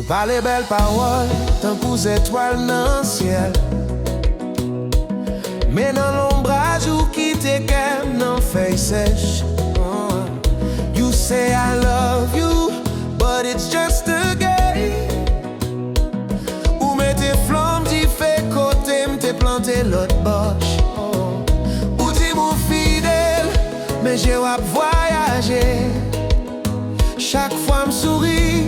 Par les belles paroles, tant qu'aux étoiles dans le ciel. Mais dans l'ombrage ou qui t'équerre, dans feuille sèche. You say I love you, but it's just a game. Ou mets tes flammes, t'y fais côté, m't'es planté l'autre boche. Ou dis mon fidèle, mais j'ai wap voyager. Chaque fois m'souris,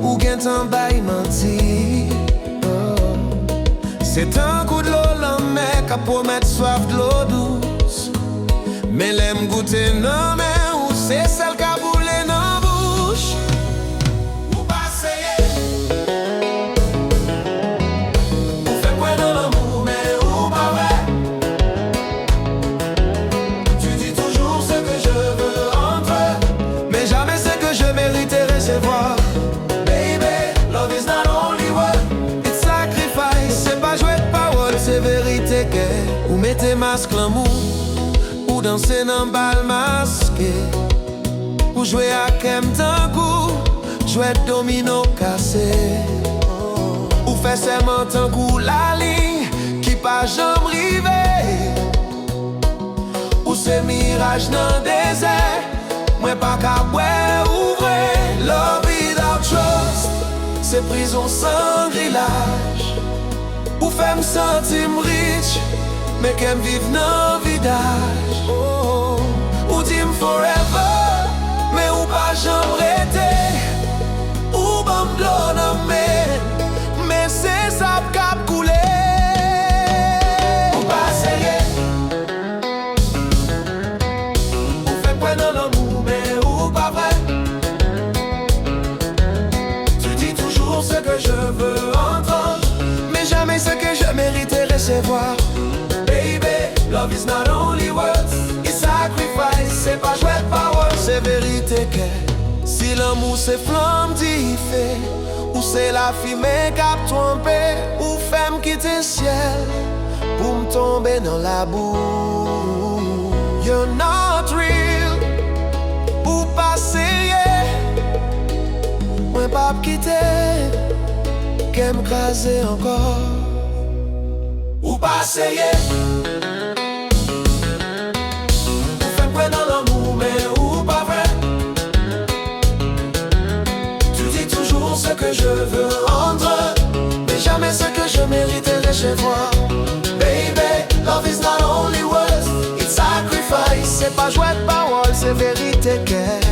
ou gen tan bay menti. C'est un coup de l'eau l'en mec à promettre soif de l'eau douce. Mais l'aime goûter non mais ou c'est celle qui a boulé dans bouche. Ou pas essayer. Ou fait quoi dans l'amour mais ou pas vrai. Tu dis toujours ce que je veux entre, mais jamais ce que je mérite recevoir. Love is not only word, it's sacrifice. C'est pas jouer de parole, c'est vérité que. Ou mettez masque l'amour, ou danser dans bal masqué. Ou jouer à kem d'un coup, jouer domino cassé. Ou faire serment un coup la ligne, qui pas jambe rivée. Ou c'est mirage dans désert, moi pas qu'à boire ou vrai. Love without trust, c'est prison sans grillage. Ou fait me sentir rich, mais qu'aime vivre dans vidage. Ou dis-moi forever, mais ou pas j'aimerais t'aider. Ou bon m'd'l'eau dans mais c'est ça cap couler. Ou pas essayer. Ou fait quoi dans l'amour, mais ou pas vrai. Ce que je veux entendre, mais jamais ce que je mérite recevoir. Baby, love is not only words, it's sacrifice. C'est pas jouer de parole, c'est vérité que. Si l'amour c'est flamme d'y fait, ou c'est la fumée qui a trompé, ou femme quitter ciel pour me tomber dans la boue. You're not real, ou passer. Moi pas quitter, qu'aime craser encore. Ou pas essayer. Ou faire quoi dans l'amour, mais ou pas vrai. Tu dis toujours ce que je veux entre, mais jamais ce que je mérite recevoir. Baby, love is not only words, it's sacrifice. C'est pas jouer de parole, c'est vérité que.